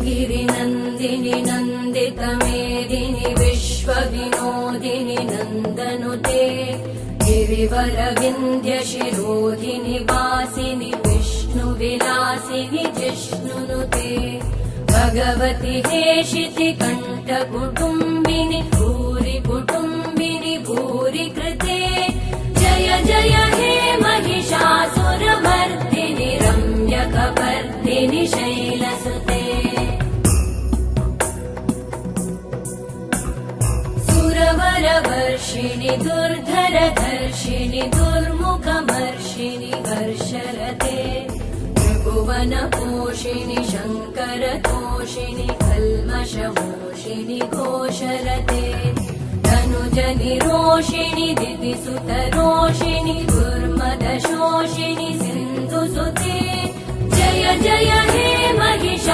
गिरिनन्दिनि नन्दितमेदिनि विश्वविनोदिनि नन्दनुते गिरिवरविन्ध्यशिरोधिनि वासिनि विष्णुविलासिनि जिष्णुनुते भगवति हेशिति कण्ठकुटुम्बिनि भूरि कुटुम्बिनि भूरि कृते जय जय हे महिषासुरमर्दिनि रम्यकपर्दिनि शैलसुते सुरवरवर्षिणि दुर्धरधर्षिणि दुर्मुखमर्षिणि हर्षरते त्रिभुवनपोषिणि शङ्करतोषिणि कल्मषमोषिणि घोषरते तनुजनिरोषिणि दितिसुतरोषिणि दुर्मदशोषिणि सिन्धुसुते जय जय हे महिषा